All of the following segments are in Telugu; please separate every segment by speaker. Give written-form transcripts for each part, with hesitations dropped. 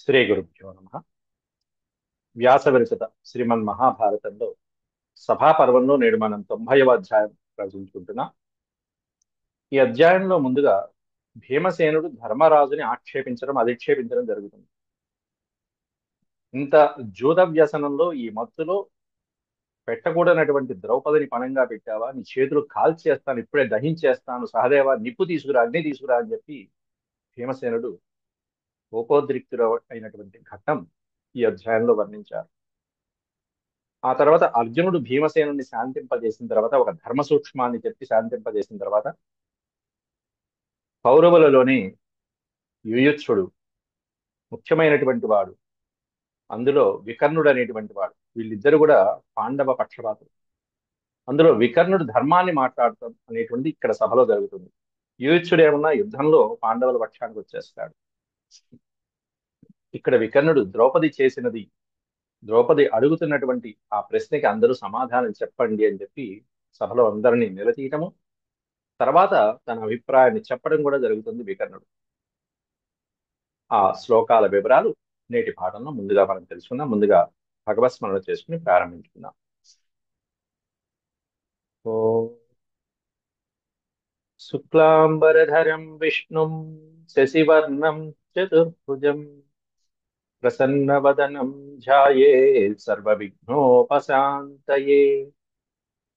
Speaker 1: శ్రీ గురుభ్యో నమ. వ్యాస విరచిత శ్రీమన్ మహాభారతంలో సభాపర్వంలో నేడు మనం 90వ అధ్యాయం ప్రవచించుకుంటున్నాం. ఈ అధ్యాయంలో ముందుగా భీమసేనుడు ధర్మరాజుని ఆక్షేపించడం అధిక్షేపించడం జరుగుతుంది. ఇంత జూద వ్యసనంలో ఈ మత్తులో పెట్టకూడనటువంటి ద్రౌపదిని పణంగా పెట్టావా, నీ చేతులు కాల్చేస్తాను, ఇప్పుడే దహించేస్తాను, సహదేవ నిప్పు తీసుకురా, అగ్ని తీసుకురా అని చెప్పి భీమసేనుడు కోపోద్రిక్తుడు అయినటువంటి ఘట్టం ఈ అధ్యాయంలో వర్ణించారు. ఆ తర్వాత అర్జునుడు భీమసేనుని శాంతింపజేసిన తర్వాత ఒక ధర్మ సూక్ష్మాన్ని చెప్పి శాంతింపజేసిన తర్వాత కౌరవులలోనే యుయుత్సుడు ముఖ్యమైనటువంటి వాడు, అందులో వికర్ణుడు అనేటువంటి వాడు, వీళ్ళిద్దరు కూడా పాండవ పక్షపాతులు. అందులో వికర్ణుడు ధర్మాన్ని మాట్లాడటం అనేటువంటి ఇక్కడ సభలో జరుగుతుంది. యుయుత్సుడు ఏమన్నా యుద్ధంలో పాండవుల పక్షానికి వచ్చేస్తాడు. ఇక్కడ వికర్ణుడు ద్రౌపది అడుగుతున్నటువంటి ఆ ప్రశ్నకి అందరూ సమాధానం చెప్పండి అని చెప్పి సభలో అందరినీ నిలదీయటము, తర్వాత తన అభిప్రాయాన్ని చెప్పడం కూడా జరుగుతుంది వికర్ణుడు. ఆ శ్లోకాల వివరాలు నేటి పాఠంలో ముందుగా మనం తెలుసుకుందాం. ముందుగా భగవత్ స్మరణ చేసుకుని ప్రారంభించుకుందాం. ఓ శుక్లాంబరధరం విష్ణుం శశివర్ణం చతుర్భుజం ప్రసన్నవదనం ధ్యాయేత్ సర్వవిఘ్నోపశాంతయే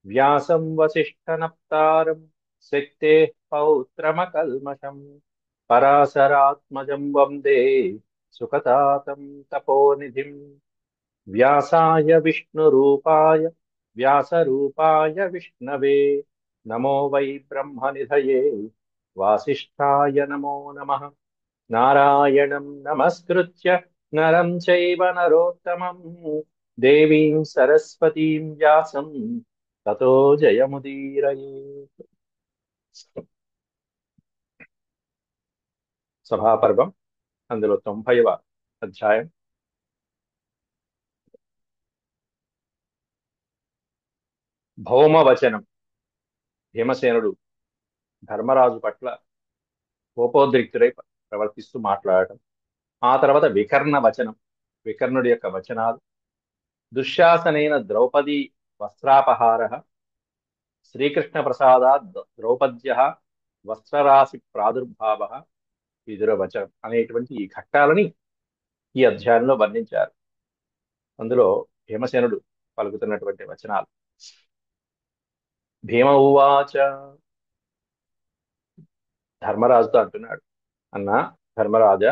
Speaker 1: వ్యాసం వసిష్ఠనప్తారం శక్తేః పౌత్రమకల్మషం పరాశరాత్మజం వందే సుఖతాతం తపోనిధిం వ్యాసరూపాయ విష్ణవే నమో వై బ్రహ్మనిధయే వాసిష్ఠాయ నమో నమః. నారాయణం నమస్కృత్య నరం చైవ నరోత్తమం దేవీం సరస్వతీం వ్యాసం తతో జయముదీరయేత్. సభాపర్వం, అందులో 90వ అధ్యాయం. భౌమవచనం. భీమసేనుడు ధర్మరాజు పట్ల కోపోద్రిక్తుడై ప్రవర్తిస్తూ మాట్లాడటం. ఆ తర్వాత వికర్ణ వచనం, వికర్ణుడి యొక్క వచనాలు. దుశ్శాసనైన ద్రౌపది వస్త్రాపహార, శ్రీకృష్ణ ప్రసాదాత్ ద్రౌపద్య వస్త్రరాశి ప్రాదుర్భావ, విదుర వచనం అనేటువంటి ఈ ఘట్టాలని ఈ అధ్యాయంలో వర్ణించారు. అందులో భీమసేనుడు పలుకుతున్నటువంటి వచనాలు. భీమ ఉవాచ, ధర్మరాజుతో అంటున్నాడు, అన్నా ధర్మరాజా,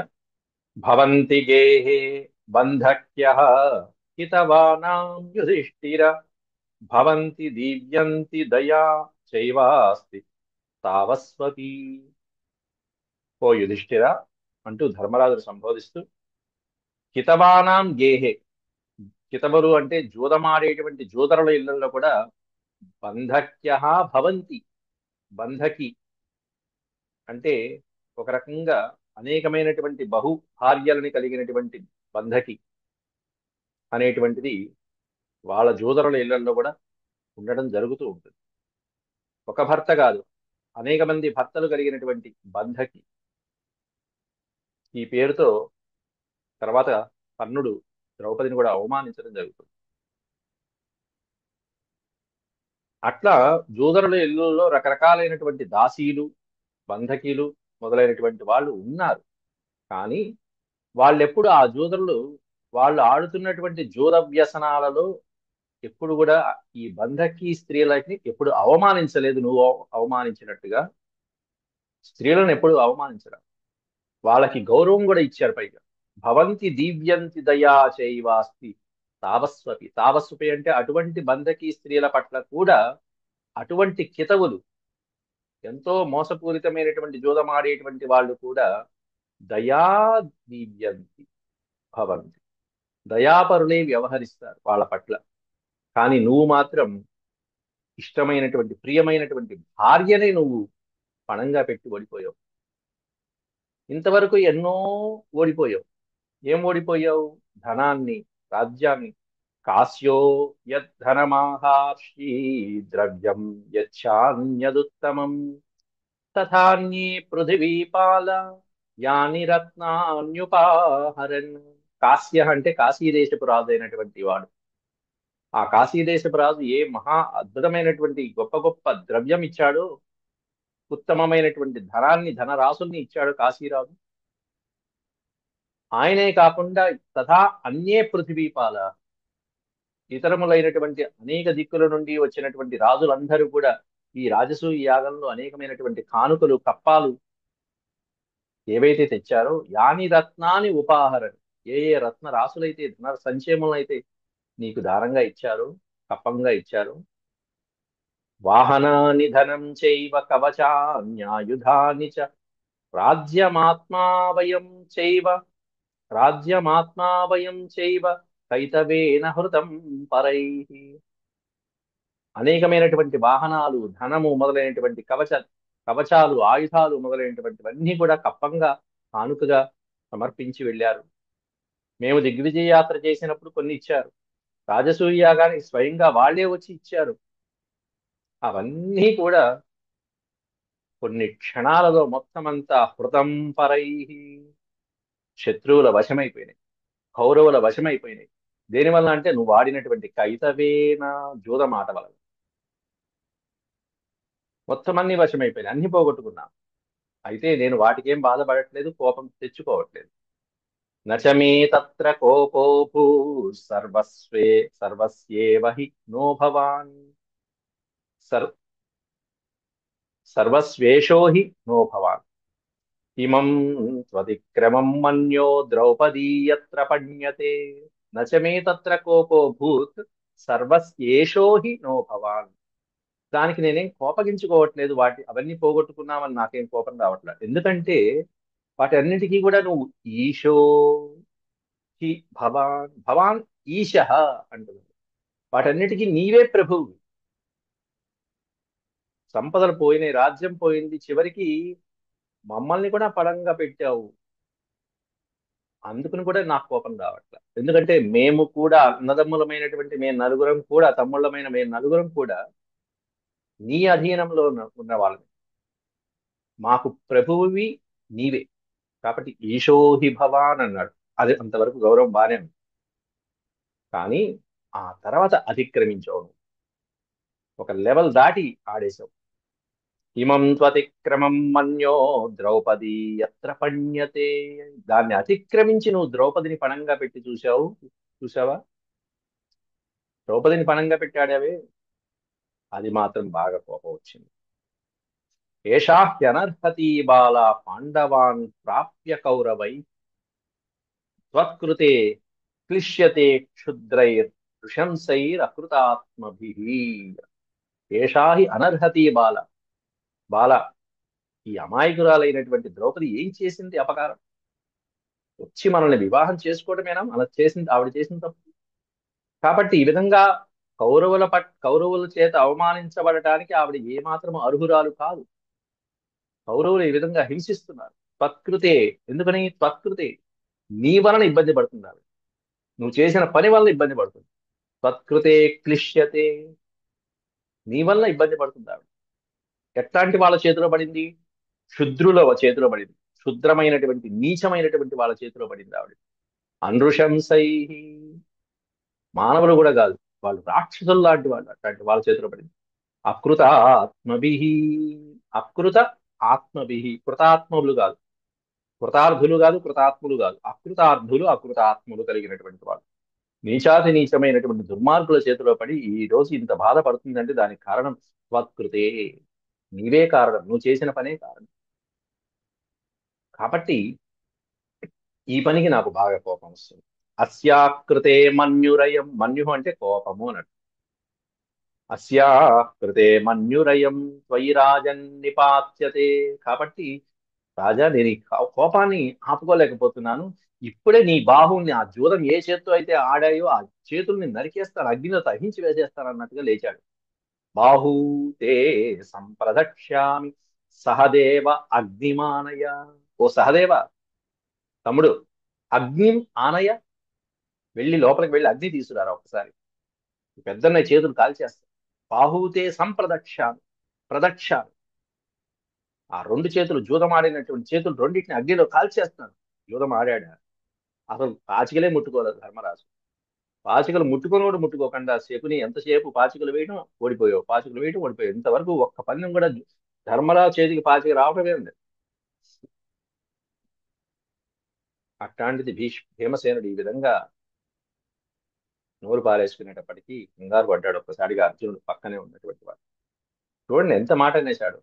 Speaker 1: భవంతి గేహే బంధక్యః హితవానాం యుధిష్ఠిర భవంతి దీవ్యంతి దయా చైవాస్తి తావస్వతి. ఓ యుధిష్ఠిర అంటూ ధర్మరాజును సంబోధిస్తూ, హితవానాం గేహే, హితవులు అంటే జూదమాడేటువంటి జూదరుల ఇళ్లలో కూడా బంధక్యః భవంతి, బంధకి అంటే ఒక రకంగా అనేకమైనటువంటి బహు భార్యలని కలిగినటువంటి బంధకి అనేటువంటిది వాళ్ళ జూదరుల ఇళ్లలో కూడా ఉండడం జరుగుతూ ఉంటుంది. ఒక భర్త కాదు, అనేక మంది భర్తలు కలిగినటువంటి బంధకి. ఈ పేరుతో తర్వాత కర్ణుడు ద్రౌపదిని కూడా అవమానించడం జరుగుతుంది. అట్లా జూదరుల ఇళ్లలో రకరకాలైనటువంటి దాసీలు, బంధకీలు మొదలైనటువంటి వాళ్ళు ఉన్నారు. కానీ వాళ్ళెప్పుడు ఆ జూదరులు వాళ్ళు ఆడుతున్నటువంటి జూద వ్యసనాలలో ఎప్పుడు కూడా ఈ బంధకీ స్త్రీలని ఎప్పుడు అవమానించలేదు. నువ్వు అవమానించినట్టుగా స్త్రీలను ఎప్పుడు అవమానించరా, వాళ్ళకి గౌరవం కూడా ఇచ్చారు. పైగా భవంతి దివ్యంతి దయా చైవాస్తి తావస్వపి, తావస్వపి అంటే అటువంటి బంధకీ స్త్రీల పట్ల కూడా అటువంటి కితవులు, ఎంతో మోసపూరితమైనటువంటి జూదమాడేటువంటి వాళ్ళు కూడా దయా దివ్యంతి భవంతి, దయాపరులే వ్యవహరిస్తారు వాళ్ళ పట్ల. కానీ నువ్వు మాత్రం ఇష్టమైనటువంటి ప్రియమైనటువంటి భార్యనే నువ్వు పణంగా పెట్టి ఓడిపోయావు. ఇంతవరకు ఎన్నో ఓడిపోయావు. ఏం ఓడిపోయావు? ధనాన్ని, రాజ్యాన్ని. కాస్యో యద్ధనమాహార్షి ద్రవ్యం యచ్చాన్యదుత్తమం తథాన్యే పృథివీపాల యాని రత్నాన్యుపాహరన్. కాశ్య అంటే కాశీ దేశపు రాజు అయినటువంటి వాడు. ఆ కాశీ దేశపు రాజు ఏ మహా అద్భుతమైనటువంటి గొప్ప గొప్ప ద్రవ్యం ఇచ్చాడో, ఉత్తమమైనటువంటి ధనాన్ని ధనరాశుల్ని ఇచ్చాడు కాశీరాజు. ఆయనే కాకుండా తథా అన్యే పృథివీపాల, ఇతరములైనటువంటి అనేక దిక్కుల నుండి వచ్చినటువంటి రాజులందరూ కూడా ఈ రాజసూయ యాగంలో అనేకమైనటువంటి కానుకలు కప్పాలు ఏవైతే తెచ్చారో, యాని రత్నాని ఉపాహరణ, ఏ ఏ రత్న రాసులైతే ధన సంచయములైతే నీకు దారంగా ఇచ్చారు, కప్పంగా ఇచ్చారు, వాహనాని ధనం చైవ కవచాన్యాయుధాని చ రాజ్యమాత్మావయం చైవ రాజ్యమాత్మావయం చైవ కైతవేన హృతం పరై. అనేకమైనటువంటి వాహనాలు, ధనము మొదలైనటువంటి కవచాలు, ఆయుధాలు మొదలైనటువంటివన్నీ కూడా కప్పంగా కానుకగా సమర్పించి వెళ్ళారు. మేము దిగ్విజయ యాత్ర చేసినప్పుడు కొన్ని ఇచ్చారు. రాజసూయ యాగానికి స్వయంగా వాళ్ళే వచ్చి ఇచ్చారు. అవన్నీ కూడా కొన్ని క్షణాలలో మొత్తం అంతా హృతం పరై, శత్రువుల వశమైపోయినాయి, కౌరవుల వశమైపోయినాయి. దేనివల్ల అంటే నువ్వు వాడినటువంటి కైతవేన జూదం ఆట వలన మొత్తం అన్ని వశమైపోయినాయి, అన్ని పోగొట్టుకున్నా. అయితే నేను వాటికేం బాధపడట్లేదు, కోపం తెచ్చుకోవట్లేదు. నచమే తత్ర కోపో భూ సర్వస్వే సర్వస్యేవ హి నో భవాన్ సర్ సర్వస్వేషో హి నో భవాన్ ఇమం త్వతిక్రమం మన్యో ద్రౌపదీ యత్ర పణ్యతే నచమే తత్ర కోపో భూత్ సర్వస్యేషో హి నో భవాన్. దానికి నేనేం కోపగించుకోవట్లేదు, అవన్నీ పోగొట్టుకున్నామని నాకేం కోపం రావట్లేదు. ఎందుకంటే వాటి అన్నిటికీ కూడా నువ్వు ఈశో హి భవాన్ భవాన్ ఈశ అంటున్నాడు. వాటన్నిటికీ నీవే ప్రభువు. సంపదలు పోయినాయి, రాజ్యం పోయింది, చివరికి మమ్మల్ని కూడా పడంగా పెట్టావు. అందుకుని కూడా నాకు కోపం రావట్లేదు. ఎందుకంటే మేము కూడా అన్నదమ్ములమైనటువంటి మేము నలుగురం కూడా, తమ్ముళ్ళమైన మేము నలుగురం కూడా నీ అధీనంలో ఉన్న వాళ్ళని. మాకు ప్రభువువి నీవే. కాబట్టి ఈశోహి భవాన్ అన్నాడు. అది అంతవరకు గౌరవం బానే ఉంది. కానీ ఆ తర్వాత అతిక్రమించావు నువ్వు. ఒక లెవెల్ దాటి ఆడేశావు. ఇమం త్వతిక్రమం మన్యో ద్రౌపదీ యత్ర పణ్యతే. దాన్ని అతిక్రమించి నువ్వు ద్రౌపదిని పణంగా పెట్టి చూసావా? ద్రౌపదిని పణంగా పెట్టాడవే, అది మాత్రం బాగా కోపం వచ్చింది. ఏషా హ్యనర్హతి బాల పాండవాన్ ప్రాప్య కౌరవై త్వత్కృతే క్లిశ్యతే క్షుద్రైర్ నృశంసైర్ అకృతాత్మభిః. ఏషా హి అనర్హతి బాల. బాల, ఈ అమాయకురాలైనటువంటి ద్రౌపది ఏం చేసింది అపకారం? వచ్చి మనల్ని వివాహం చేసుకోవడమేనా అలా చేసింది? ఆవిడ చేసిన తప్పు. కాబట్టి ఈ విధంగా కౌరవుల చేత అవమానించబడటానికి ఆవిడ ఏమాత్రం అర్హురాలు కాదు. కౌరవులు ఈ విధంగా హింసిస్తున్నారు. త్వత్కృతే, ఎందుకని? త్వత్కృతే, నీ వలన ఇబ్బంది పడుతుంది ఆవిడ. నువ్వు చేసిన పని వల్ల ఇబ్బంది పడుతుంది. త్వత్కృతే క్లిశ్యతే, నీ వల్ల ఇబ్బంది పడుతుంది ఆవిడ. ఎట్లాంటి వాళ్ళ చేతిలో పడింది? క్షుద్రుల చేతిలో పడింది. క్షుద్రమైనటువంటి నీచమైనటువంటి వాళ్ళ చేతిలో పడింది ఆవిడ. అనృశంసై, మానవులు కూడా కాదు, వాళ్ళు రాక్షసులు లాంటి వాళ్ళు, అట్లాంటి వాళ్ళ చేతిలో పడింది. అకృత ఆత్మభి, అకృత ఆత్మభి, కృతాత్మలు కాదు, కృతార్థులు కాదు, కృతాత్ములు కాదు, అకృతార్థులు అకృతాత్ములు కలిగినటువంటి వాళ్ళు. నీచాతి నీచమైనటువంటి దుర్మార్గుల చేతిలో పడి ఈ రోజు ఇంత బాధపడుతుందంటే దానికి కారణం త్వత్కృతే, నీవే కారణం, నువ్వు చేసిన పనే కారణం. కాబట్టి ఈ పనికి నాకు బాగా కోపం వస్తుంది. అస్యాకృతే మన్యురయం, మన్యు అంటే కోపము అన్నట్టు. అస్యాకృతే మన్యురయం త్వయి రాజన్ నిపాత్యతే. కాబట్టి రాజా, నేను ఈ కోపాన్ని ఆపుకోలేకపోతున్నాను. ఇప్పుడే నీ బాహువుని, ఆ జూదం ఏ చేత్తో అయితే ఆడాయో ఆ చేతుల్ని నరికేస్తాను, అగ్నిలో దహించి వేసేస్తాను అన్నట్టుగా లేచాడు. బాహూతే సంప్రదక్ష్యామి సహదేవ అగ్నిమానయ. ఓ సహదేవ, తమ్ముడు, అగ్ని ఆనయ, వెళ్ళి లోపలికి వెళ్ళి అగ్ని తీసుకురారా ఒకసారి. పెద్దన్నయ్య చేతులు కాల్చేస్తాను. బాహూతే సంప్రదక్షామి, ప్రదక్షామి, ఆ రెండు చేతులు జూదం ఆడినటువంటి చేతులు రెండింటిని అగ్నిలో కాల్చేస్తాను. జూదం ఆడాడు. అసలు పాచికలే ముట్టుకోలేదు ధర్మరాజు. పాచికలు ముట్టుకొని కూడా ముట్టుకోకుండా శకుని ఎంతసేపు పాచికలు వేయడం ఓడిపోయావు, పాచికలు వేయడం ఓడిపోయావు. ఇంతవరకు ఒక్క పందెం కూడా ధర్మరాజు చేతికి పాచిక రావడమే ఉంది. అట్లాంటిది భీమసేనుడు ఈ విధంగా నోరు పారేసుకునేటప్పటికీ కంగారు పడ్డాడు. ఒక్కసారిగా అర్జునుడు పక్కనే ఉన్నటువంటి వాడు. చూడండి ఎంత మాట అనేశాడు.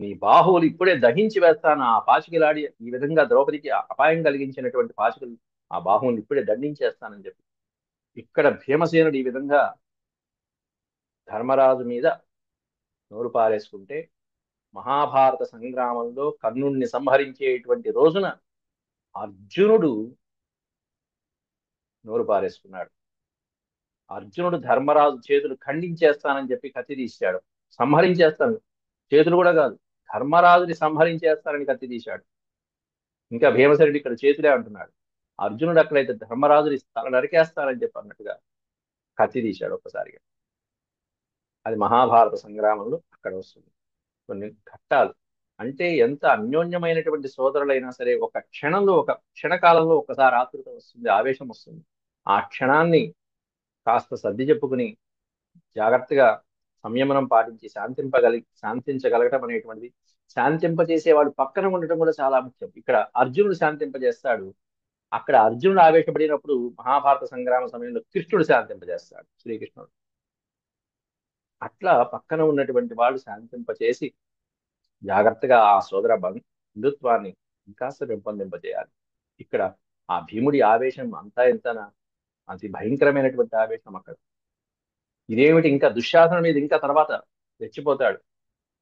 Speaker 1: నీ బాహువులు ఇప్పుడే దహించి వేస్తాను. ఆ పాచికలాడి ఈ విధంగా ద్రౌపదికి అపాయం కలిగించినటువంటి పాచికలు ఆ బాహువుని ఇప్పుడే దండించేస్తానని చెప్పి ఇక్కడ భీమసేనుడు ఈ విధంగా ధర్మరాజు మీద నోరు పారేసుకుంటే మహాభారత సంగ్రామంలో కర్ణుణ్ణి సంహరించేటువంటి రోజున అర్జునుడు నోరు పారేసుకున్నాడు. అర్జునుడు ధర్మరాజు చేతులు ఖండించేస్తానని చెప్పి కత్తి తీశాడు. సంహరించేస్తాను, చేతులు కూడా కాదు, ధర్మరాజుని సంహరించేస్తానని కత్తి తీశాడు. ఇంకా భీమసేనుడు ఇక్కడ చేతులే అంటున్నాడు. అర్జునుడు అక్కడైతే ధర్మరాజుని తల నరికేస్తానని చెప్పి అన్నట్టుగా కత్తి తీశాడు ఒక్కసారిగా. అది మహాభారత సంగ్రామంలో అక్కడ వస్తుంది. కొన్ని ఘట్టాలు అంటే ఎంత అన్యోన్యమైనటువంటి సోదరులైనా సరే ఒక క్షణంలో, ఒక క్షణకాలంలో ఒక్కసారి ఆతృత వస్తుంది, ఆవేశం వస్తుంది. ఆ క్షణాన్ని కాస్త సర్ది చెప్పుకుని జాగ్రత్తగా సంయమనం పాటించి శాంతించగలగటం అనేటువంటిది, శాంతింపజేసేవాడు పక్కన ఉండటం కూడా చాలా ముఖ్యం. ఇక్కడ అర్జునుడు శాంతింపజేస్తాడు, అక్కడ అర్జునుడు ఆవేశపడినప్పుడు మహాభారత సంగ్రామ సమయంలో కృష్ణుడు శాంతింపజేస్తాడు, శ్రీకృష్ణుడు. అట్లా పక్కన ఉన్నటువంటి వాళ్ళు శాంతింపచేసి జాగ్రత్తగా ఆ సోదర బంధుత్వాన్ని ఇంకాస్త పెంపొందింపజేయాలి. ఇక్కడ ఆ భీముడి ఆవేశం అంతా ఎంతనా, అతి భయంకరమైనటువంటి ఆవేశం అక్కడ. ఇదేమిటి ఇంకా దుశ్శాసనుడి మీద ఇంకా తర్వాత రెచ్చిపోతాడు.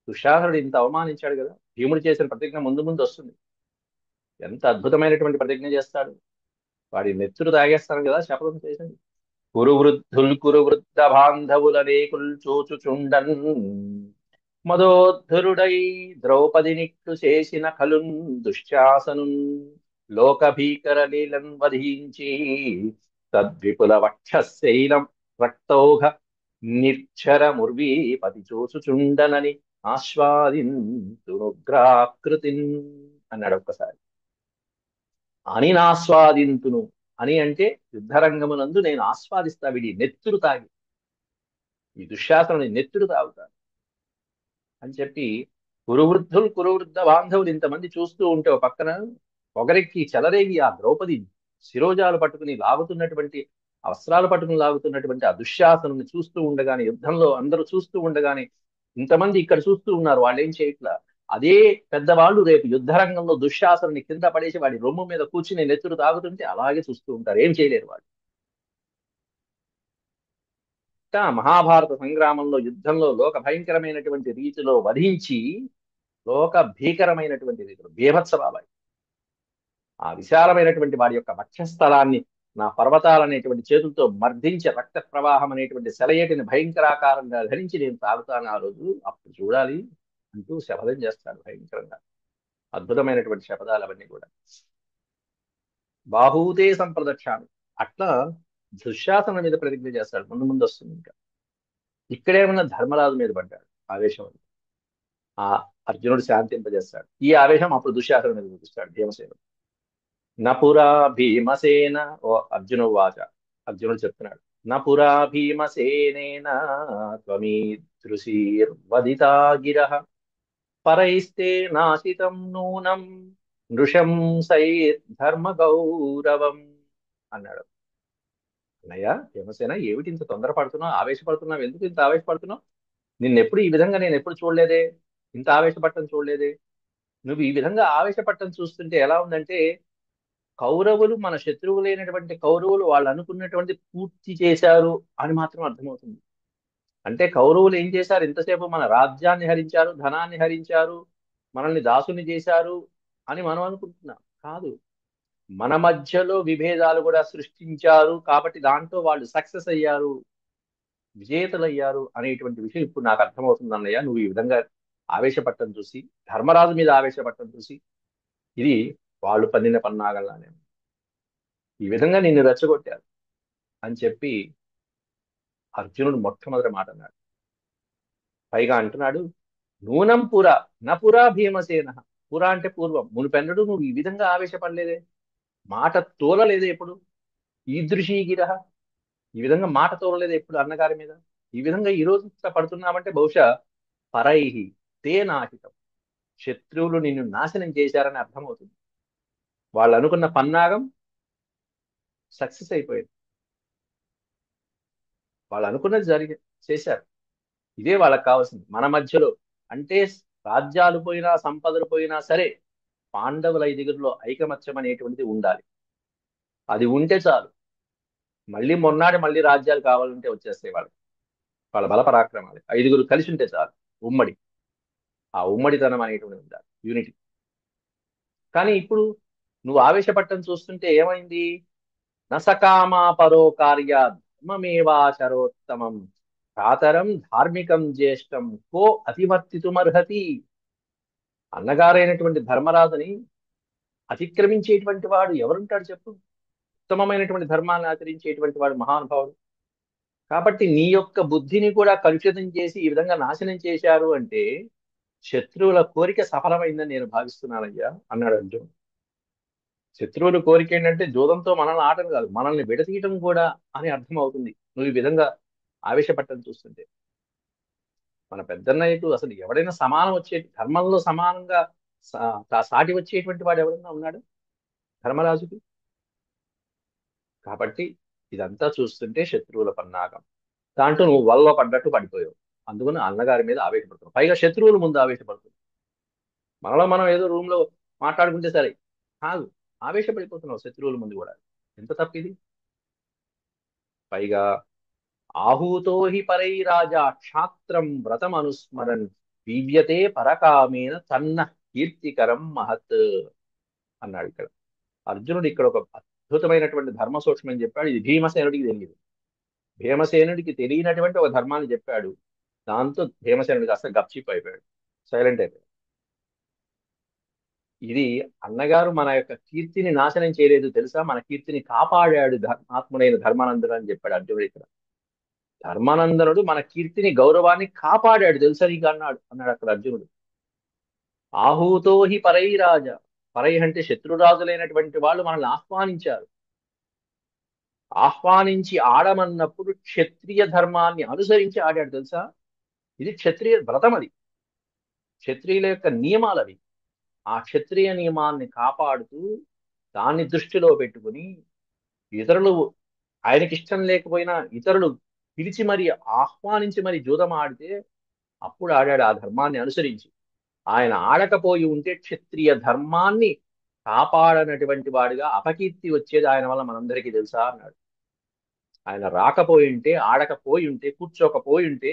Speaker 1: దుశ్శాసనుడు ఇంత అవమానించాడు కదా, భీముడు చేసిన ప్రతిజ్ఞ ముందు ముందు వస్తుంది. ఎంత అద్భుతమైనటువంటి ప్రతిజ్ఞ చేస్తాడు. వాడి నెత్తురు తాగేస్తాను కదా శపథం చేసింది. కురు వృద్ధ బాంధవులనేకుల్ చూచుచుండన్ మదోద్ధరుడై ద్రౌపది నిట్టు చేసిన కలున్ దుశ్శాసనున్ లోక భీకర లీలన్ వధించి తద్విపుల వక్షశైలం రక్తౌఘ నిర్చర ముర్వీపతి చూచుచుండనని ఆస్వాదింతునుగ్రాకృతిన్ అన్నాడు ఒక్కసారి. అని నాస్వాదింతును అని అంటే యుద్ధరంగమునందు నేను ఆస్వాదిస్తా వీడి నెత్తురు తాగి, ఈ దుశ్శాసనుని నెత్తురు తాగుతాను అని చెప్పి కురువృద్ధ బాంధవులు ఇంతమంది చూస్తూ ఉంటే ఒక పక్కన పొగరెక్కి చెలరేగి ఆ ద్రౌపది శిరోజాలు పట్టుకుని లాగుతున్నటువంటి, వస్త్రాలు పట్టుకుని లాగుతున్నటువంటి ఆ దుశ్శాసనుని చూస్తూ ఉండగానే, యుద్ధంలో అందరూ చూస్తూ ఉండగానే, ఇంతమంది ఇక్కడ చూస్తూ ఉన్నారు, వాళ్ళు ఏం చేయట్లా. అదే పెద్దవాళ్ళు రేపు యుద్ధరంగంలో దుశ్శాసనుని కింద పడేసి వాడి రొమ్ము మీద కూర్చుని నెత్తురు తాగుతుంటే అలాగే చూస్తూ ఉంటారు, ఏం చేయలేరు వాళ్ళు. మహాభారత సంగ్రామంలో యుద్ధంలో లోక భయంకరమైనటువంటి రీతిలో వధించి, లోక భీకరమైనటువంటి రీతిలో బీభత్సవాబాయి ఆ విశాలమైనటువంటి వాడి యొక్క వక్షస్థలాన్ని నా పర్వతాలనేటువంటి చేతులతో మర్దించి రక్త ప్రవాహం అనేటువంటి సెలయేటిని భయంకరాకారంగా ధరించి నేను తాగుతాను ఆ రోజు, అప్పుడు చూడాలి అంటూ శపథం చేస్తాడు భయంకరంగా. అద్భుతమైనటువంటి శపథాలు అవన్నీ కూడా. బాహూతే సంప్రదక్షామి అట్లా దుశ్శాసనం మీద ప్రతిజ్ఞ చేస్తాడు. ముందు ముందు వస్తుంది. ఇంకా ఇక్కడేమన్నా ధర్మరాజు మీద పడ్డాడు ఆవేశం. ఆ అర్జునుడు శాంతింపజేస్తాడు. ఈ ఆవేశం అప్పుడు దుశ్శాసనం మీద చూపిస్తాడు భీమసేనుడు. నపురా భీమసేన ఓ అర్జున వాచ, అర్జునుడు చెప్తున్నాడు, నపురా భీమసేనేన త్వమీదృశీర్వదితా గిరః పరైస్తే నాశితం నూనం నృశంసైర్ధర్మ గౌరవం అన్నాడు. అన్నయ్య భీమసేన, ఏమిటి ఇంత తొందరపడుతున్నావు, ఆవేశపడుతున్నావు, ఎందుకు ఇంత ఆవేశపడుతున్నావు? నిన్నెప్పుడు ఈ విధంగా నేను ఎప్పుడు చూడలేదే, ఇంత ఆవేశపడటం చూడలేదే. నువ్వు ఈ విధంగా ఆవేశపడటం చూస్తుంటే ఎలా ఉందంటే, కౌరవులు మన శత్రువులైనటువంటి కౌరవులు వాళ్ళు అనుకున్నటువంటి పూర్తి చేశారు అని మాత్రం అర్థమవుతుంది. అంటే కౌరవులు ఏం చేశారు, ఇంతసేపు మన రాజ్యాన్ని హరించారు, ధనాన్ని హరించారు, మనల్ని దాసుని చేశారు అని మనం అనుకుంటున్నాం. కాదు, మన మధ్యలో విభేదాలు కూడా సృష్టించారు కాబట్టి దాంట్లో వాళ్ళు సక్సెస్ అయ్యారు, విజేతలయ్యారు అనేటువంటి విషయం ఇప్పుడు నాకు అర్థమవుతుంది అన్నయ్య. నువ్వు ఈ విధంగా ఆవేశపడటం చూసి, ధర్మరాజు మీద ఆవేశపడటం చూసి, ఇది వాళ్ళు పన్నిన పన్నాగల్లానే, ఈ విధంగా నిన్ను రెచ్చగొట్టారు అని చెప్పి అర్జునుడు మొట్టమొదటి మాట అన్నాడు. పైగా అంటున్నాడు, నూనం పుర నపురా భీమసేన. పుర అంటే పూర్వం, మునుపెన్నడు నువ్వు ఈ విధంగా ఆవేశపడలేదే, మాట తోలలేదే ఎప్పుడు. ఈదృశీగిర, ఈ విధంగా మాట తోలలేదు ఎప్పుడు అన్నగారి మీద. ఈ విధంగా ఈ రోజు ఇట్లా పడుతున్నామంటే బహుశా పరైహి తే నాహితం, శత్రువులు నిన్ను నాశనం చేశారని అర్థమవుతుంది. వాళ్ళు అనుకున్న పన్నాగం సక్సెస్ అయిపోయింది. వాళ్ళు అనుకున్నది చేశారు. ఇదే వాళ్ళకి కావాల్సింది మన మధ్యలో. అంటే రాజ్యాలు పోయినా సంపదలు పోయినా సరే పాండవుల ఐదుగురిలో ఐకమత్యం అనేటువంటిది ఉండాలి. అది ఉంటే చాలు. మళ్ళీ మొన్నాడు మళ్ళీ రాజ్యాలు కావాలంటే వచ్చేస్తాయి వాళ్ళకి. వాళ్ళ బల పరాక్రమాలు ఐదుగురు కలిసి ఉంటే చాలు. ఉమ్మడి, ఆ ఉమ్మడితనం అనేటువంటిది ఉండాలి, యూనిటీ. కానీ ఇప్పుడు నువ్వు ఆవేశపట్టం చూస్తుంటే ఏమైంది? నసకామా పరో కార్య ధర్మమేవాచరోత్తమం కాతరం ధార్మికం జ్యేష్టం కో అతివర్తితుమర్హతి. అన్నగారైనటువంటి ధర్మరాజుని అతిక్రమించేటువంటి వాడు ఎవరుంటాడు చెప్పు? ఉత్తమమైనటువంటి ధర్మాన్ని ఆచరించేటువంటి వాడు మహానుభావుడు. కాబట్టి నీ యొక్క బుద్ధిని కూడా కలుషితం చేసి ఈ విధంగా నాశనం చేశారు అంటే శత్రువుల కోరిక సఫలమైందని నేను భావిస్తున్నానయ్యా అన్నాడు అర్జున్. శత్రువుల కోరిక ఏంటంటే జూదంతో మనల్ని ఆటం కాదు, మనల్ని విడతీయటం కూడా అని అర్థం అవుతుంది నువ్వు ఈ విధంగా ఆవేశపట్టం చూస్తుంటే. మన పెద్దన్నయ్యకు అసలు ఎవడైనా సమానం వచ్చే ధర్మంలో సమానంగా సాటి వచ్చేటువంటి వాడు ఎవడైనా ఉన్నాడు ధర్మరాజుకి? కాబట్టి ఇదంతా చూస్తుంటే శత్రువుల పన్నాగం. దాంట్లో నువ్వు వల్ల పడ్డట్టు పడిపోయావు. అందుకని అన్నగారి మీద ఆవేశపడుతున్నావు, పైగా శత్రువుల ముందు ఆవేశపడుతున్నావు. మనలో మనం ఏదో రూమ్ లో మాట్లాడుకుంటే సరే కాదు, ఆవేశపడిపోతున్నావు శత్రువుల ముందు కూడా. ఎంత తప్పిది. పైగా ఆహూతో హి పరై రాజా క్షాత్రం వ్రతం అనుస్మరన్ దివ్యతే పరకామేన తన్న కీర్తికరం మహత్ అన్నాడు ఇక్కడ. అర్జునుడు ఇక్కడ ఒక అద్భుతమైనటువంటి ధర్మ సూక్ష్మం చెప్పాడు. ఇది భీమసేనుడికి తెలియదు. భీమసేనుడికి తెలియనటువంటి ఒక ధర్మాన్ని చెప్పాడు. దాంతో భీమసేనుడు కాస్త గప్చిప్ అయిపోయాడు, సైలెంట్ అయిపోయాడు. ఇది అన్నగారు మన యొక్క కీర్తిని నాశనం చేయలేదు తెలుసా, మన కీర్తిని కాపాడాడు ఆత్ముడైన ధర్మానందుడు అని చెప్పాడు అర్జునుడు ఇక్కడ. ధర్మానందనుడు మన కీర్తిని గౌరవాన్ని కాపాడాడు తెలుసా నీకు అన్నాడు అన్నాడు అక్కడ అర్జునుడు. ఆహూతో హి పరై రాజ, పరై అంటే శత్రురాజులైనటువంటి వాళ్ళు మనల్ని ఆహ్వానించారు. ఆహ్వానించి ఆడమన్నప్పుడు క్షత్రియ ధర్మాన్ని అనుసరించి ఆడాడు తెలుసా. ఇది క్షత్రియ వ్రతం, అది క్షత్రియుల యొక్క నియమాలు అవి. ఆ క్షత్రియ నియమాన్ని కాపాడుతూ దాన్ని దృష్టిలో పెట్టుకుని ఇతరులు ఆయనకి ఇష్టం లేకపోయినా ఇతరులు పిలిచి మరి ఆహ్వానించి మరి జూదం ఆడితే అప్పుడు ఆడాడు ఆ ధర్మాన్ని అనుసరించి. ఆయన ఆడకపోయి ఉంటే క్షత్రియ ధర్మాన్ని కాపాడనటువంటి వాడిగా అపకీర్తి వచ్చేది ఆయన వల్ల మనందరికీ తెలుసా అన్నాడు. ఆయన రాకపోయి ఉంటే, ఆడకపోయి ఉంటే, కూర్చోకపోయి ఉంటే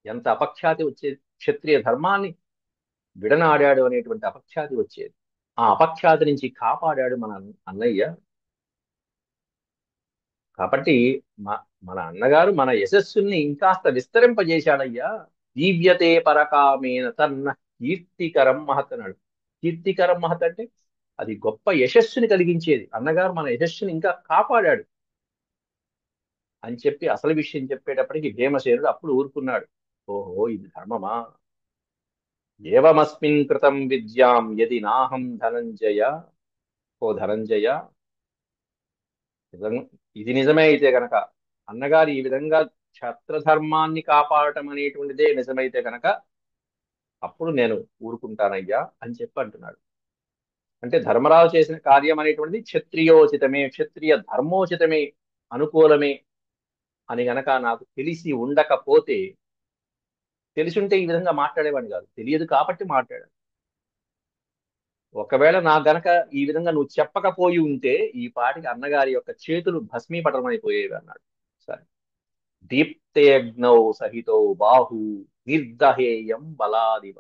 Speaker 1: ఎంత అపఖ్యాతి వచ్చేది. క్షత్రియ ధర్మాన్ని విడనాడాడు అనేటువంటి అపఖ్యాతి వచ్చేది. ఆ అపఖ్యాతి నుంచి కాపాడాడు మన అన్నయ్య. కాబట్టి మన అన్నగారు మన యశస్సుని ఇంకాస్త విస్తరింపజేశాడయ్యా. దీవ్యతే పరకామేన తన్న కీర్తికరం మహత్ అన్నాడు. కీర్తికరం మహత్ అంటే అది గొప్ప యశస్సుని కలిగించేది. అన్నగారు మన యశస్సుని ఇంకా కాపాడాడు అని చెప్పి అసలు విషయం చెప్పేటప్పటికి భీమసేనుడు అప్పుడు ఊరుకున్నాడు. ఓహో, ఇది ధర్మమా? ఏవమస్మిన్ కృతం విద్యాం యది నాహం ధనంజయ. ఓ ధనంజయ, ఇది నిజమే అయితే గనక, అన్నగారు ఈ విధంగా క్షత్రధర్మాన్ని కాపాడటం అనేటువంటిదే నిజమైతే గనక అప్పుడు నేను ఊరుకుంటానయ్యా అని చెప్పి అంటున్నాడు. అంటే ధర్మరాజు చేసిన కార్యం అనేటువంటిది క్షత్రియోచితమే, క్షత్రియ ధర్మోచితమే, అనుకూలమే అని గనక నాకు తెలిసి ఉండకపోతే, తెలిసుంటే ఈ విధంగా మాట్లాడేవాడిని కాదు, తెలియదు కాబట్టి మాట్లాడాను. ఒకవేళ నా గనక ఈ విధంగా నువ్వు చెప్పకపోయి ఉంటే ఈ పాటికి అన్నగారి యొక్క చేతులు భస్మీపటమైపోయేవి అన్నాడు. సరే. దీప్తేగ్నౌ సహితో బాహు నిర్దహేయం బలాదివ.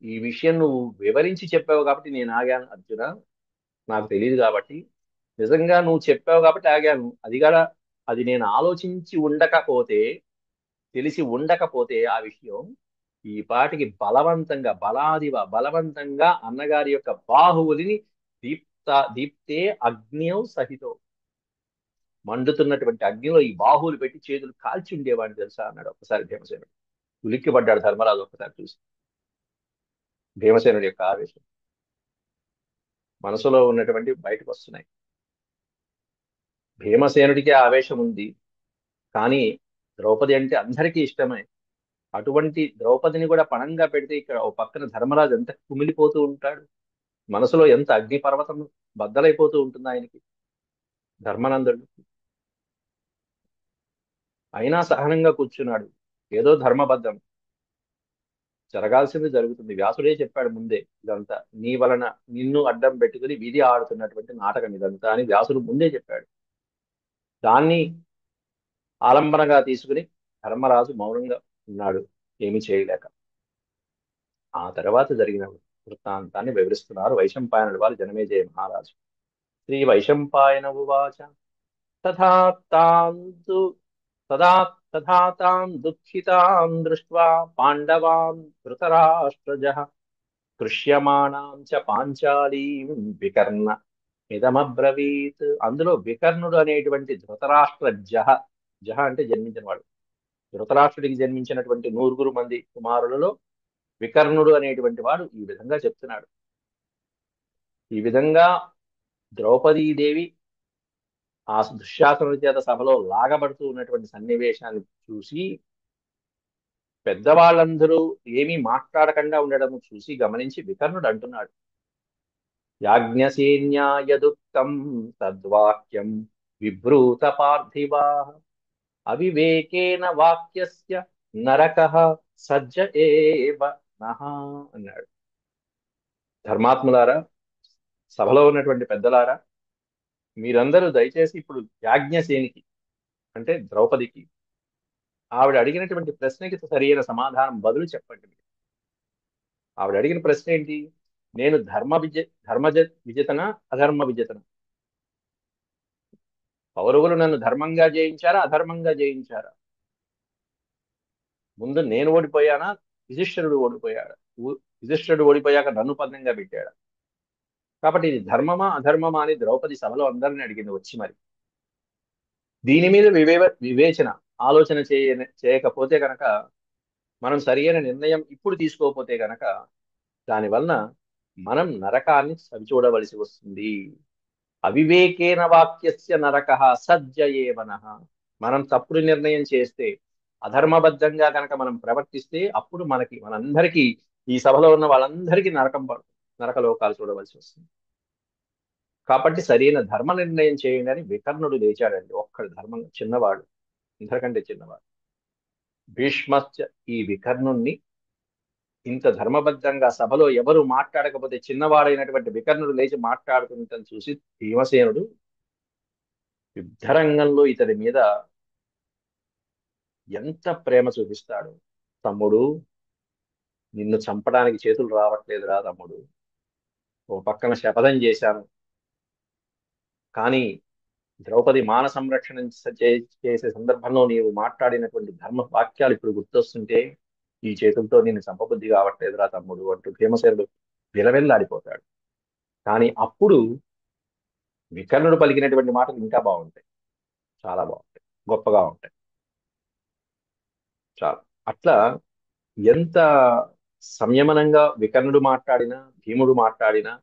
Speaker 1: ఈ విషయం నువ్వు వివరించి చెప్పావు కాబట్టి నేను ఆగాను అర్జున. నాకు తెలియదు కాబట్టి, నిజంగా నువ్వు చెప్పావు కాబట్టి ఆగాను. అది కూడా అది నేను ఆలోచించి ఉండకపోతే, తెలిసి ఉండకపోతే ఆ విషయం ఈ పాటికి బలవంతంగా బలవంతంగా అన్నగారి యొక్క బాహువులిని దీప్తే అగ్నియౌ సహితో, మండుతున్నటువంటి అగ్నిలో ఈ బాహువులు పెట్టి చేతులు కాల్చి ఉండేవాడిని తెలుసా అన్నాడు ఒక్కసారి భీమసేనుడు. ఉలిక్కిపడ్డాడు ధర్మరాజు ఒక్కసారి చూసి భీమసేనుడి యొక్క ఆవేశం. మనసులో ఉన్నటువంటి బయటకు వస్తున్నాయి. భీమసేనుడికి ఆవేశం ఉంది, కానీ ద్రౌపది అంటే అందరికీ ఇష్టమే. అటువంటి ద్రౌపదిని కూడా పణంగా పెడితే ఇక్కడ ఓ పక్కన ధర్మరాజు ఎంత కుమిలిపోతూ ఉంటాడు, మనసులో ఎంత అగ్నిపర్వతం బద్దలైపోతూ ఉంటుంది ఆయనకి, ధర్మనందుడు. అయినా సహనంగా కూర్చున్నాడు. ఏదో ధర్మబద్ధం, జరగాల్సింది జరుగుతుంది. వ్యాసుడే చెప్పాడు ముందే ఇదంతా నీ వలన, నిన్ను అడ్డం పెట్టుకుని విధి ఆడుతున్నటువంటి నాటకం ఇదంతా అని వ్యాసుడు ముందే చెప్పాడు. దాన్ని ఆలంబనగా తీసుకుని ధర్మరాజు మౌనంగా ఉన్నాడు, ఏమీ చేయలేక. ఆ తర్వాత జరిగిన వృత్తాంతాన్ని వివరిస్తున్నారు వైశంపాయనుడి వారు జనమేజయ మహారాజు. శ్రీ వైశంపాయన ఉవాచ తథా తాం దు తదా తథా తాం దుఃఖితాం దృష్ట్వా పాండవాన్ ధృతరాష్ట్రజః కృష్యమాణాం చ పాంచాలీం వికర్ణ ఇదమబ్రవీత్. అందులో వికర్ణుడు అనేటువంటి ధృతరాష్ట్ర జహ, జహ అంటే జన్మించిన వాడు, ధృతరాష్ట్రుడికి జన్మించినటువంటి 100 మంది కుమారులలో వికర్ణుడు అనేటువంటి వాడు ఈ విధంగా చెప్తున్నాడు. ఈ విధంగా ద్రౌపదీదేవి ఆ దుశ్శాసనుడి చేత సభలో లాగబడుతూ ఉన్నటువంటి సన్నివేశాన్ని చూసి, పెద్దవాళ్ళందరూ ఏమీ మాట్లాడకుండా ఉండడం చూసి గమనించి వికర్ణుడు అంటున్నాడు, యాజ్ఞసేన్యాయదుక్తం తద్వాక్యం విభ్రూత పార్థివా అవివేకేన వాక్యస్య నరకః సజ్జ ఏవ నః అన్నాడు. ధర్మాత్ములారా, సభలో ఉన్నటువంటి పెద్దలారా, మీరందరూ దయచేసి ఇప్పుడు యాజ్ఞసేనికి అంటే ద్రౌపదికి ఆవిడ అడిగినటువంటి ప్రశ్నకి సరైన సమాధానం బదులు చెప్పండి. ఆవిడ అడిగిన ప్రశ్న ఏంటి? నేను ధర్మ విజేతన, అధర్మ విజేతన? కౌరవులు నన్ను ధర్మంగా జయించారా, అధర్మంగా జయించారా? ముందు నేను ఓడిపోయానా, యుధిష్ఠిరుడు ఓడిపోయాడా? యుధిష్ఠిరుడు ఓడిపోయాక నన్ను పద్నంగా పెట్టాడా? కాబట్టి ఇది ధర్మమా అధర్మమా అని ద్రౌపది సభలో అందరిని అడిగింది వచ్చి. మరి దీని మీద వివేచన, ఆలోచన చేయకపోతే గనక, మనం సరియైన నిర్ణయం ఇప్పుడు తీసుకోకపోతే గనక, దానివలన మనం నరకాన్ని చవిచూడవలసి వస్తుంది. అవివేకేన వాక్యస్య నరకః సజ్జ ఏవ నః. మనం తప్పుడు నిర్ణయం చేస్తే, అధర్మబద్ధంగా కనుక మనం ప్రవర్తిస్తే, అప్పుడు మనందరికీ, ఈ సభలో ఉన్న వాళ్ళందరికీ నరకం పడుతుంది, నరకలోకాలు చూడవలసి వస్తుంది. కాబట్టి సరైన ధర్మ నిర్ణయం చేయండి అని వికర్ణుడు లేచాడండి. ఒక్కడు ధర్మం చిన్నవాడు, ఇంతకంటే చిన్నవాడు. భీష్మశ్చ, ఈ వికర్ణుణ్ణి ఇంత ధర్మబద్ధంగా సభలో ఎవరు మాట్లాడకపోతే చిన్నవాడైనటువంటి వికర్ణుడు లేచి మాట్లాడుతుంటం చూసి భీమసేనుడు యుద్ధరంగంలో ఇతడి మీద ఎంత ప్రేమ చూపిస్తాడు. తమ్ముడు, నిన్ను చంపడానికి చేతులు రావట్లేదురా తమ్ముడు. ఓ పక్కన శపథం చేశాను, కానీ ద్రౌపది మాన సంరక్షణ చేసే సందర్భంలో నీవు మాట్లాడినటువంటి ధర్మ వాక్యాలు ఇప్పుడు గుర్తొస్తుంటే ఈ చేతులతో నిన్ను చంపబుద్ధి కావట్లేదురా తమ్ముడు అంటూ భీమసేనుడు విలవెల్లాడిపోతాడు. కానీ అప్పుడు వికర్ణుడు పలికినటువంటి మాటలు ఇంకా బాగుంటాయి, చాలా బాగుంటాయి, గొప్పగా ఉంటాయి. చాలా అట్లా ఎంత సంయమనంగా వికర్ణుడు మాట్లాడినా, భీముడు మాట్లాడినా,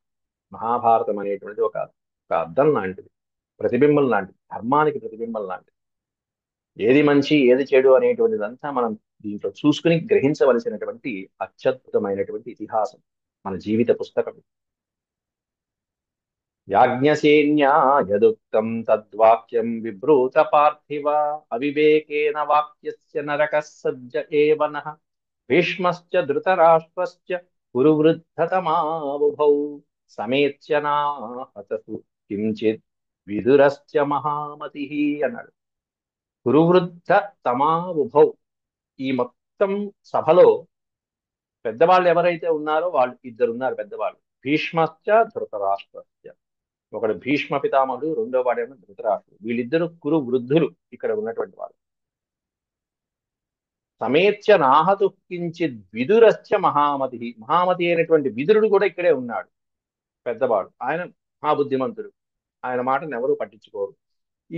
Speaker 1: మహాభారతం అనేటువంటిది ఒక ఒక అద్దం లాంటిది, ప్రతిబింబం లాంటిది, ధర్మానికి ప్రతిబింబం లాంటిది. ఏది మంచి ఏది చెడు అనేటువంటిదంతా మనం దీంట్లో చూసుకుని గ్రహించవలసినటువంటి అత్యద్భుతమైనటువంటి ఇతిహాసం, మన జీవిత పుస్తకం. యాజ్ఞసేన్యా యదుక్తం తద్వాక్యం విభ్రూత పార్థివ అవివేకేన వాక్యస్య నరకః సజ్జ ఏవ నః భీష్మశ్చ ధృతరాష్ట్రశ్చ కురువృద్ధతమావుభౌ సమేత్య నాహతసు కించిత్ విదురశ్చ మహామతి అన్నాడు. కురువృద్ధ తమావుభౌ, ఈ మొత్తం సభలో పెద్దవాళ్ళు ఎవరైతే ఉన్నారో వాళ్ళు ఇద్దరున్నారు పెద్దవాళ్ళు. భీష్మశ్చ ధృతరాష్ట్రశ్చ, ఒకడు భీష్మ పితామహుడు, రెండో వాడేమో ధృతరాష్ట్రుడు. వీళ్ళిద్దరు కురు వృద్ధులు ఇక్కడ ఉన్నటువంటి వాళ్ళు. సమేత్య నాహతు కించిత్ విదురశ్చ మహామతి, మహామతి అయినటువంటి విదురుడు కూడా ఇక్కడే ఉన్నాడు, పెద్దవాడు. ఆయన మహాబుద్ధిమంతుడు, ఆయన మాటను ఎవరూ పట్టించుకోరు.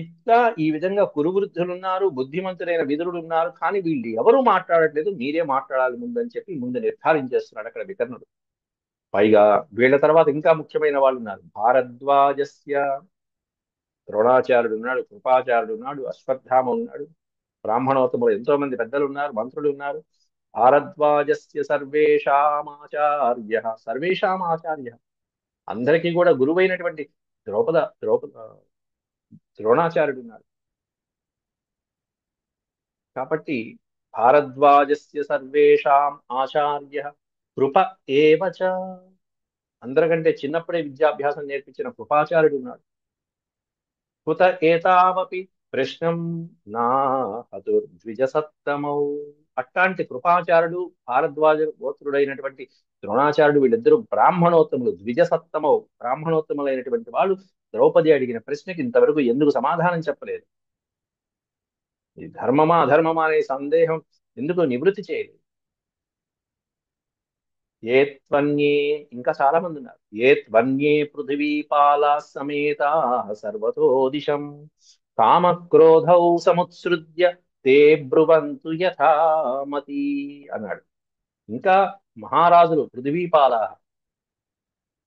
Speaker 1: ఇట్లా ఈ విధంగా కురువృద్ధులున్నారు, బుద్ధిమంతులైన విదురులు ఉన్నారు, కానీ వీళ్ళు ఎవరు మాట్లాడట్లేదు, మీరే మాట్లాడాలి ముందని చెప్పి ముందు నిర్ధారించేస్తున్నాడు అక్కడ వికర్ణుడు. పైగా వీళ్ళ తర్వాత ఇంకా ముఖ్యమైన వాళ్ళు ఉన్నారు. భారద్వాజస్య, ద్రోణాచార్యుడు ఉన్నాడు, కృపాచార్యుడు ఉన్నాడు, అశ్వత్థామ ఉన్నాడు, బ్రాహ్మణోత్తములు ఎంతో మంది పెద్దలు ఉన్నారు, మంత్రులు ఉన్నారు. భారద్వాజస్య సర్వేషామాచార్య, సర్వేషాం ఆచార్య, అందరికీ కూడా గురువైనటువంటి ద్రౌపద ద్రౌపద ద్రోణాచార్యుడు ఉన్నారు. కాబట్టి భారద్వాజస్య సర్వేషాం ఆచార్య కృప ఏవచ, అందరికంటే చిన్నప్పుడే విద్యాభ్యాసం నేర్పించిన కృపాచార్యుడు ఉన్నాడు. కుత ఏతావపి ప్రశ్నం నా హతుర్ద్విజసత్తమౌ, అట్లాంటి కృపాచార్యుడు, భారద్వాజ గోత్రుడైనటువంటి ద్రోణాచార్యుడు, వీళ్ళిద్దరూ బ్రాహ్మణోత్తములు, ద్విజసత్తమౌ, బ్రాహ్మణోత్తములైనటువంటి వాళ్ళు ద్రౌపది అడిగిన ప్రశ్నకి ఇంతవరకు ఎందుకు సమాధానం చెప్పలేదు, ఈ ధర్మమా అధర్మమా అనే సందేహం ఎందుకు నివృత్తి చేయలేదు. ఏ త్వన్యే, ఇంకా చాలా మంది ఉన్నారు. ఏ త్వన్యే పృథివీపాలా సమేతా సర్వతో దిశం కామక్రోధౌ సముత్సృజ్య తే బ్రువంతు యథామతి అన్నాడు. ఇంకా మహారాజులు, పృథివీపాల,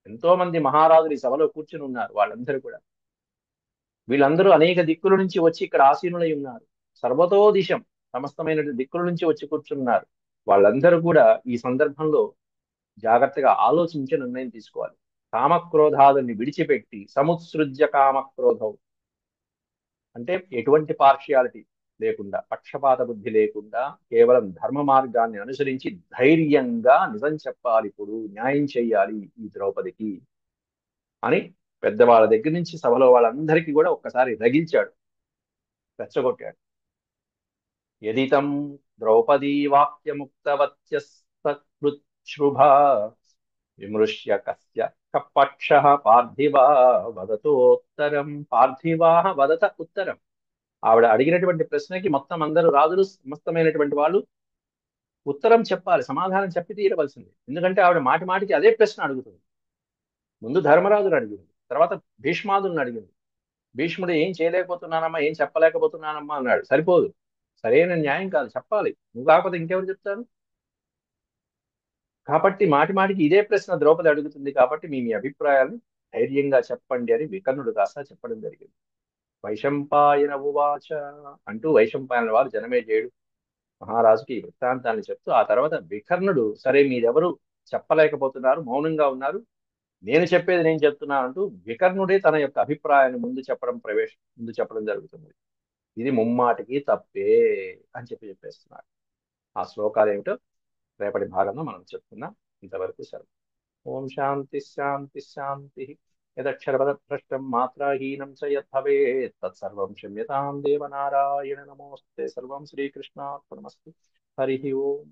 Speaker 1: ఎంతో మంది మహారాజులు ఈ సభలో కూర్చుని ఉన్నారు. వాళ్ళందరూ కూడా, వీళ్ళందరూ అనేక దిక్కుల నుంచి వచ్చి ఇక్కడ ఆసీనులై ఉన్నారు. సర్వతో దిశం, సమస్తమైన దిక్కుల నుంచి వచ్చి కూర్చున్నారు. వాళ్ళందరూ కూడా ఈ సందర్భంలో జాగ్రత్తగా ఆలోచించి నిర్ణయం తీసుకోవాలి. కామక్రోధాదుల్ని విడిచిపెట్టి సముత్సృజ్య కామక్రోధం అంటే ఎటువంటి పార్షియాలిటీ లేకుండా, పక్షపాత బుద్ధి లేకుండా కేవలం ధర్మ మార్గాన్ని అనుసరించి ధైర్యంగా నిజం చెప్పాలి, ఇప్పుడు న్యాయం చెయ్యాలి ఈ ద్రౌపదికి అని పెద్దవాళ్ళ దగ్గర నుంచి సభలో వాళ్ళందరికీ కూడా ఒక్కసారి రగిల్చాడు, రెచ్చగొట్టాడు. యదితం ద్రౌపదీ వాక్యముక్తవత్యస్తృభా విమృశ్య కస్య కపక్ష పార్థివా వదతోత్తరం, పార్థివా వదత ఉత్తరం. ఆవిడ అడిగినటువంటి ప్రశ్నకి మొత్తం అందరూ రాజులు, సమస్తమైనటువంటి వాళ్ళు ఉత్తరం చెప్పాలి, సమాధానం చెప్పి తీరవలసింది. ఎందుకంటే ఆవిడ మాటి మాటికి అదే ప్రశ్న అడుగుతుంది. ముందు ధర్మరాజును అడిగింది, తర్వాత భీష్మాదులను అడిగింది. భీష్ముడు ఏం చేయలేకపోతున్నానమ్మా, ఏం చెప్పలేకపోతున్నానమ్మా అన్నాడు. సరిపోదు, సరైన న్యాయం కాదు, చెప్పాలి, నువ్వు కాకపోతే ఇంకెవరు చెప్తారు. కాబట్టి మాటి మాటికి ఇదే ప్రశ్న ద్రౌపది అడుగుతుంది. కాబట్టి మీ మీ అభిప్రాయాలను ధైర్యంగా చెప్పండి అని వికర్ణుడు కాస్త చెప్పడం జరిగింది. వైశంపాయన ఉవాచ అంటూ వైశంపాయన వారు జనమేజయుడు మహారాజుకి ఈ వృత్తాంతాన్ని చెప్తూ, ఆ తర్వాత వికర్ణుడు సరే మీరెవరు చెప్పలేకపోతున్నారు, మౌనంగా ఉన్నారు, నేను చెప్పేది నేను చెప్తున్నాను అంటూ వికర్ణుడే తన యొక్క అభిప్రాయాన్ని ముందు చెప్పడం జరుగుతుంది. ఇది ముమ్మాటికి తప్పే అని చెప్పేస్తున్నాడు. ఆ శ్లోకాలు ఏమిటో రేపటి భాగంలో మనం చెప్పుకుందాం. ఇంతవరకు సెలవు. ఓం శాంతి శాంతి శాంతి. యదక్షరపదభ్రష్టం మాత్రాహీనం చ యద్భవేత్ తత్సర్వం క్షమ్యతాం దేవనారాయణ నమోస్తే. సర్వం శ్రీకృష్ణార్పణమస్తు. హరి ఓం.